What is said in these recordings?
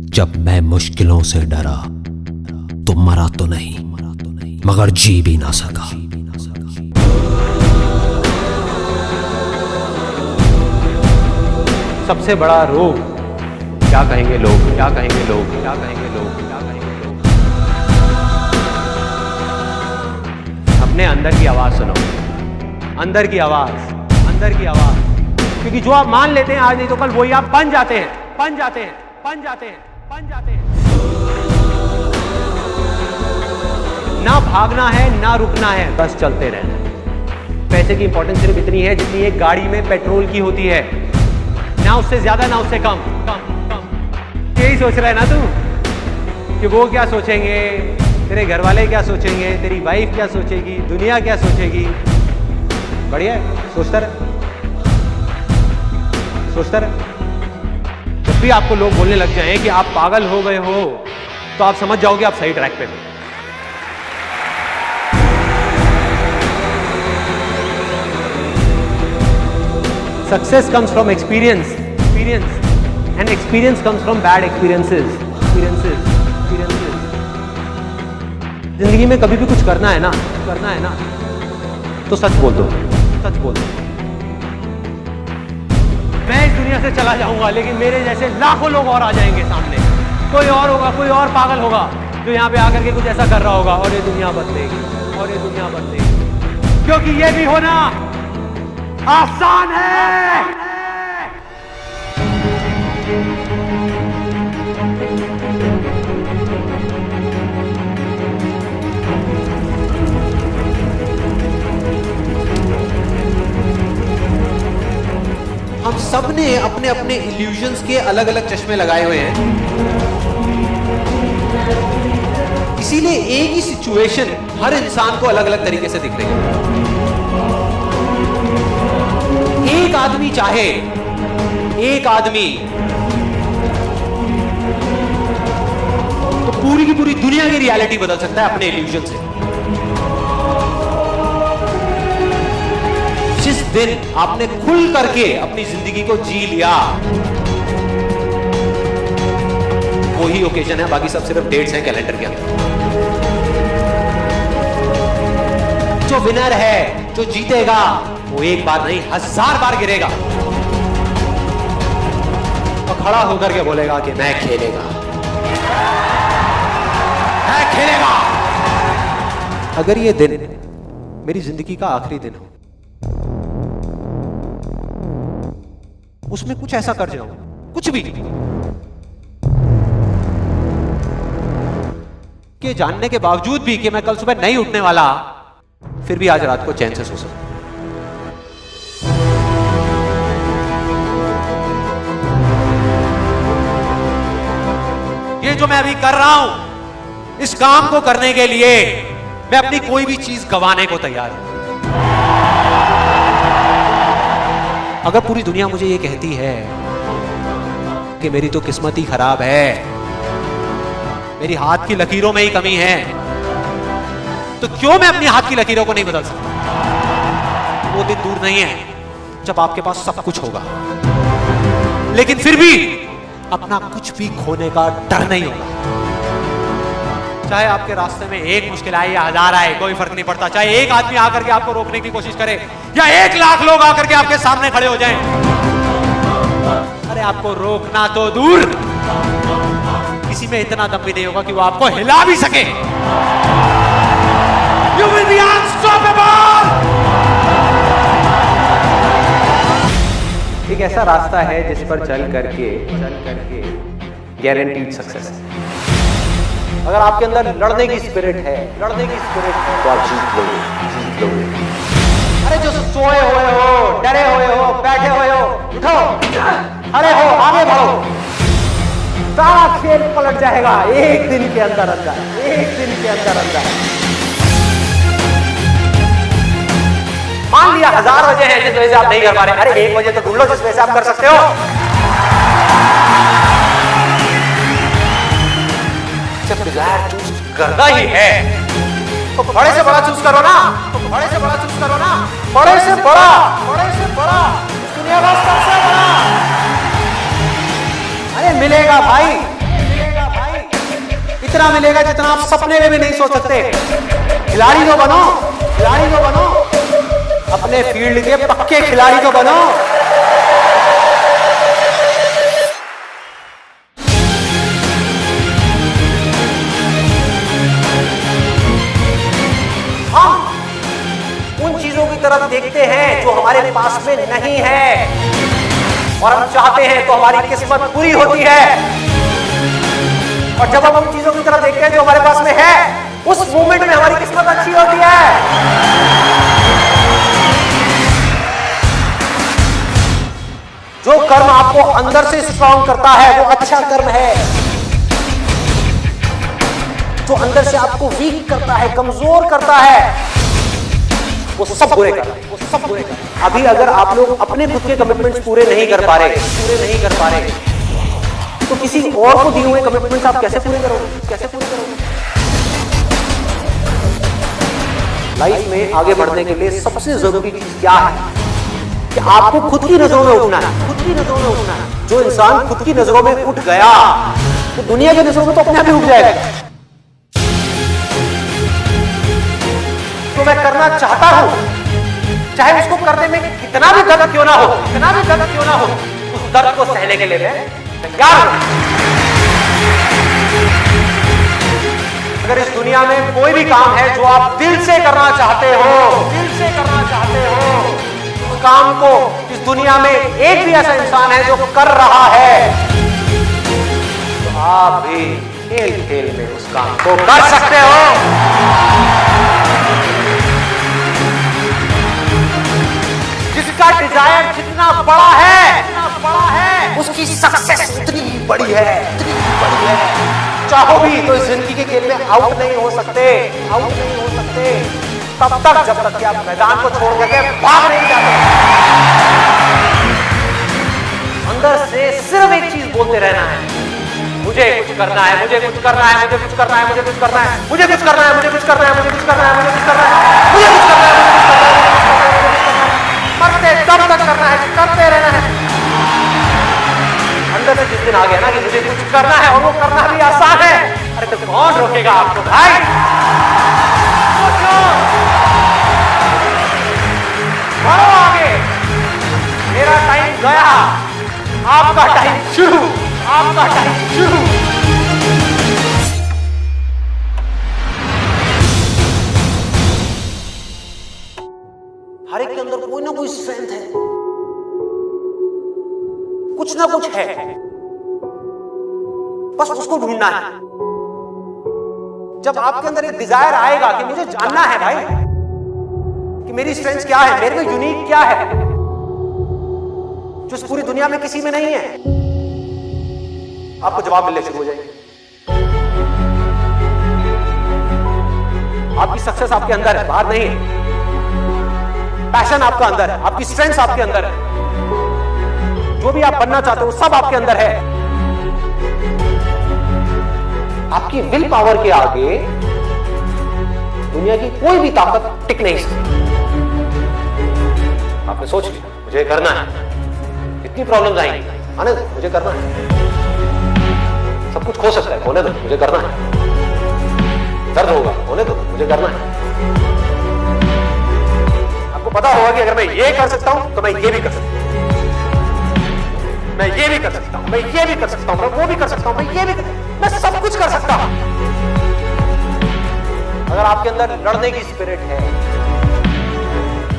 जब मैं मुश्किलों से डरा तो मरा तो नहीं, मगर जी भी ना सका। सबसे बड़ा रोग क्या कहेंगे लोग, क्या कहेंगे लोग, क्या कहेंगे लोग, क्या कहेंगे लोग। अपने अंदर की आवाज सुनो, अंदर की आवाज, अंदर की आवाज। क्योंकि जो आप मान लेते हैं आज नहीं तो कल वही आप बन जाते हैं, बन जाते हैं, बन जाते हैं, बन जाते हैं। ना भागना है ना रुकना है, बस चलते रहना है। पैसे की इंपॉर्टेंस सिर्फ इतनी है जितनी एक गाड़ी में पेट्रोल की होती है, ना उससे ज्यादा ना उससे कम, कम, कम। यही सोच रहा है ना तू कि वो क्या सोचेंगे, तेरे घर वाले क्या सोचेंगे, तेरी वाइफ क्या सोचेगी, दुनिया क्या सोचेगी। बढ़िया है, सोचता रहे, सोचता रहे। जब भी आपको लोग बोलने लग जाएं कि आप पागल हो गए हो तो आप समझ जाओगे आप सही ट्रैक पे हो। Success comes from experience, and experience comes from bad experiences. जिंदगी में कभी भी कुछ करना है ना, तो सच बोल दो, सच बोल दो। मैं इस दुनिया से चला जाऊंगा लेकिन मेरे जैसे लाखों लोग और आ जाएंगे सामने। कोई और होगा, कोई और पागल होगा जो यहाँ पे आकर के कुछ ऐसा कर रहा होगा और ये दुनिया बदलेगी, और ये दुनिया बदलेगी। क्योंकि ये भी होना आसान है। हम सब ने अपने अपने इल्यूजन्स के अलग अलग चश्मे लगाए हुए हैं, इसीलिए एक ही सिचुएशन हर इंसान को अलग अलग तरीके से दिख रही है। एक आदमी चाहे, एक आदमी तो पूरी की पूरी दुनिया की रियलिटी बदल सकता है अपने इल्यूजन से। जिस दिन आपने खुल करके अपनी जिंदगी को जी लिया, वही ओकेजन है, बाकी सब सिर्फ डेट्स हैं कैलेंडर के अंदर। जो विनर है, जो जीतेगा, वो एक बार नहीं 1000 बार गिरेगा और खड़ा होकर के बोलेगा कि मैं खेलेगा, मैं खेलेगा। अगर ये दिन मेरी जिंदगी का आखिरी दिन हो, उसमें कुछ ऐसा कर जाऊं, कुछ भी, कि जानने के बावजूद भी कि मैं कल सुबह नहीं उठने वाला, फिर भी आज रात को चैन से सो सकूं। ये जो मैं अभी कर रहा हूं, इस काम को करने के लिए मैं अपनी कोई भी चीज गंवाने को तैयार हूं। अगर पूरी दुनिया मुझे ये कहती है कि मेरी तो किस्मत ही खराब है, मेरी हाथ की लकीरों में ही कमी है, तो क्यों मैं अपनी हाथ की लकीरों को नहीं बदल सकता? वो दिन दूर नहीं है जब आपके पास सब कुछ होगा, लेकिन फिर भी अपना कुछ भी खोने का डर नहीं होगा। चाहे आपके रास्ते में एक मुश्किल आए या 1000 आए, कोई फर्क नहीं पड़ता। चाहे एक आदमी आकर के आपको रोकने की कोशिश करे या 1 लाख लोग आकर के आपके सामने खड़े हो जाएं, अरे आपको रोकना तो दूर, किसी में इतना दम भी नहीं होगा कि वो आपको हिला भी सके। You will be unstoppable! एक ऐसा रास्ता है जिस पर चल करके गारंटीड सक्सेस है। अगर आपके अंदर लड़ने की स्पिरिट है, तो आप जीत लोगे। अरे जो सोए हुए हो, डरे हुए हो, बैठे हुए हो, उठो, अरे हो, आगे बढ़ो। सारा खेल पलट जाएगा एक दिन के अंदर अंदर, एक दिन के अंदर अंदर। मान लिया 1000 वजह है जिस वजह से आप नहीं कर पा रहे, अरे 1 वजह तो ढूंढ लो जिस वजह से आप कर सकते हो। जब डिजायर चूज करना ही है तो बड़े से बड़ा चूज करो ना, बड़े से बड़ा चूज करो ना, बड़े से बड़ा, बड़े से बड़ा, इस दुनिया का सबसे बड़ा। मिलेगा भाई, मिलेगा भाई, इतना मिलेगा जितना आप सपने में भी नहीं सोच सकते। खिलाड़ी तो बनो, खिलाड़ी तो बनो, अपने फील्ड के पक्के खिलाड़ी तो बनो। हम उन चीजों की तरफ देखते हैं जो हमारे पास में नहीं है, और हम चाहते हैं तो हमारी किस्मत पूरी होती है। और जब हम उन चीजों की तरफ देखते हैं जो हमारे पास में है, उस मोमेंट में हमारी किस्मत अच्छी होती है। जो कर्म आपको अंदर से स्ट्रांग करता है वो अच्छा कर्म है। जो अंदर से आपको वीक करता है, कमजोर करता है, वो सब बुरे कर रहे हैं, वो सब बुरे कर रहे हैं। अभी अगर आप लोग अपने खुद के कमिटमेंट्स पूरे नहीं कर पा रहे, तो किसी और को दिए हुए कमिटमेंट्स आप कैसे पूरे करोगे, कैसे पूरे करोगे? लाइफ में आगे बढ़ने के लिए सबसे जरूरी चीज क्या है कि आपको खुद की नजरों में उठना है, खुद की नजरों में उठना है। जो इंसान खुद की नजरों में उठ गया तो दुनिया की नजरों में तो अपने आप ही उठ जाएगा। तो मैं करना चाहता हूं, चाहे उसको करने में कितना भी दर्द क्यों ना हो, कितना भी दर्द क्यों ना हो, उस दर्द को सहने के लिए मैं तैयार हूं। अगर इस दुनिया में कोई भी काम है जो आप दिल से करना चाहते हो, दिल से करना चाहते हो, उस काम को इस दुनिया में एक भी ऐसा इंसान है जो कर रहा है, तो आप भी खेल खेल में उस काम को कर सकते हो। जिसका डिजायर जितना बड़ा है, उसकी सक्सेस उतनी बड़ी है, उतनी बड़ी है। चाहो भी तो इस जिंदगी के खेल में आउट नहीं हो सकते, आउट नहीं हो सकते तब तक जब तक कि आप मैदान को छोड़ करके भाग नहीं जाते। अंदर से सिर्फ एक चीज बोलते रहना है, मुझे कुछ करना है, मुझे कुछ करना है, मुझे कुछ करना है, मुझे कुछ करना है, मुझे कुछ करना है, मुझे कुछ करना है, मुझे कुछ करना है, मुझे कुछ करना है, मुझे कुछ करना है, करते तब तक करना है, करते रहना है। अंदर से जिस दिन आ गया ना कि मुझे कुछ करना है और वो करना भी आसान है, अरे तो कौन रोकेगा आपको भाई? बढ़ो आगे, मेरा टाइम गया, आपका टाइम शुरू, आपका टाइम शुरू। हर एक के अंदर कोई ना कोई स्ट्रेंथ है, कुछ ना कुछ है, बस उसको ढूंढना है। जब आपके अंदर एक डिजायर आएगा कि मुझे जानना है भाई कि मेरी स्ट्रेंथ क्या है, मेरे में यूनिक क्या है जो इस पूरी दुनिया में किसी में नहीं है, आपको जवाब मिलने शुरू हो जाएंगे। आपकी सक्सेस आपके अंदर है, बाहर नहीं है। पैशन आपका अंदर है, आपकी स्ट्रेंथ आपके अंदर है, जो भी आप बनना चाहते हो सब आपके अंदर है। आपकी विल पावर के आगे दुनिया की कोई भी ताकत टिक नहीं सकती। आपने सोच लिया मुझे करना है, इतनी प्रॉब्लम्स आएंगी, आने दो, मुझे करना है। सब कुछ खो सकता है, होने दो, मुझे करना है। दर्द होगा, होने दो, मुझे करना है। आपको पता होगा कि अगर मैं ये कर सकता हूं तो मैं ये भी कर सकता हूं, मैं ये भी कर सकता हूं, मैं ये भी कर सकता हूं, मैं वो भी कर सकता हूं, मैं ये भी मैं सब कुछ कर सकता हूं। अगर आपके अंदर लड़ने की स्पिरिट है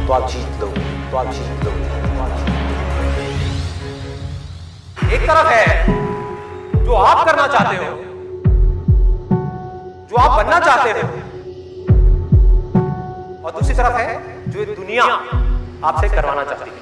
तो आप जीत लोगे, तो आप जीत लोगे। एक तरफ है जो आप करना चाहते हो, जो आप बनना चाहते हो, और दूसरी तरफ है जो ये दुनिया आपसे करवाना चाहती है।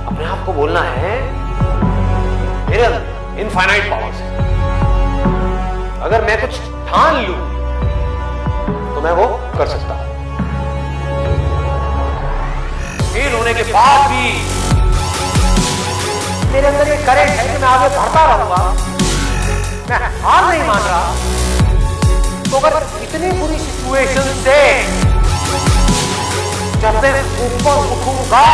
अपने आप को बोलना है मेरे अंदर इनफाइनाइट पावर्स है, अगर मैं कुछ ठान लूं तो मैं वो कर सकता हूं। फेल होने के बाद भी मेरे अंदर ये करेज है कि मैं आगे बढ़ता रहूंगा, मैं हार नहीं मान रहा। तो अगर इतनी बुरी सिचुएशन से जब मैं ऊपर उठूंगा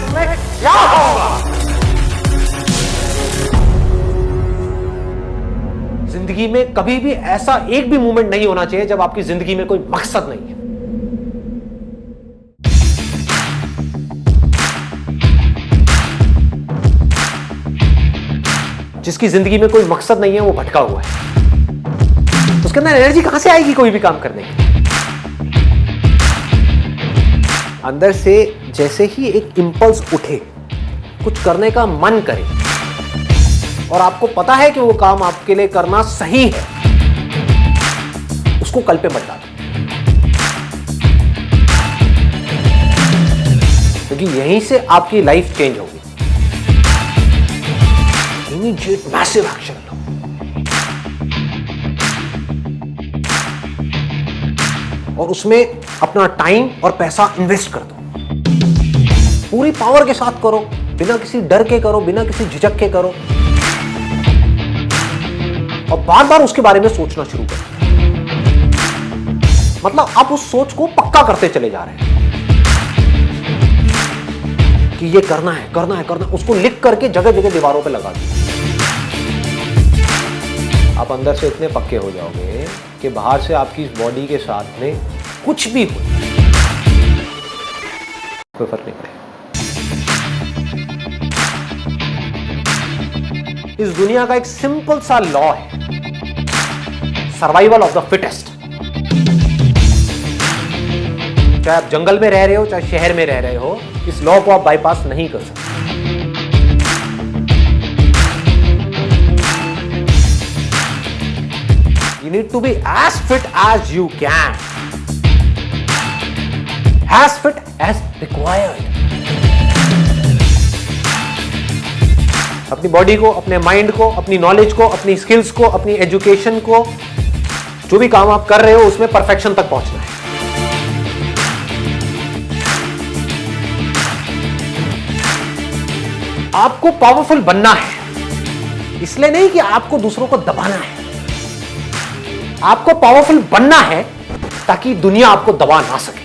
तो मैं क्या होगा। जिंदगी में कभी भी ऐसा एक भी मोमेंट नहीं होना चाहिए जब आपकी जिंदगी में कोई मकसद नहीं है। जिसकी जिंदगी में कोई मकसद नहीं है वो भटका हुआ है, तो उसके अंदर एनर्जी कहां से आएगी कोई भी काम करने की। अंदर से जैसे ही एक इंपल्स उठे, कुछ करने का मन करे और आपको पता है कि वो काम आपके लिए करना सही है, उसको कल पे मत डालो, क्योंकि यहीं से आपकी लाइफ चेंज होगी। इमीडिएट मैसिव एक्शन लो। और उसमें अपना टाइम और पैसा इन्वेस्ट कर दो, पूरी पावर के साथ करो, बिना किसी डर के करो, बिना किसी झिझक के करो, और बार बार उसके बारे में सोचना शुरू करो। मतलब आप उस सोच को पक्का करते चले जा रहे हैं कि ये करना है, करना है, करना है। उसको लिख करके जगह जगह दीवारों पे लगा दो। आप अंदर से इतने पक्के हो जाओगे कि बाहर से आपकी इस बॉडी के साथ में कुछ भी हो, कोई फर्क नहीं पड़ेगा। इस दुनिया का एक सिंपल सा लॉ है, सर्वाइवल ऑफ द फिटेस्ट। चाहे आप जंगल में रह रहे हो, चाहे शहर में रह रहे हो, इस लॉ को आप बाईपास नहीं कर सकते। You need to be as fit as you can, as fit as required. अपनी बॉडी को, अपने माइंड को, अपनी नॉलेज को, अपनी स्किल्स को, अपनी एजुकेशन को, जो भी काम आप कर रहे हो उसमें परफेक्शन तक पहुंचना है। आपको पावरफुल बनना है, इसलिए नहीं कि आपको दूसरों को दबाना है। आपको पावरफुल बनना है ताकि दुनिया आपको दबा ना सके।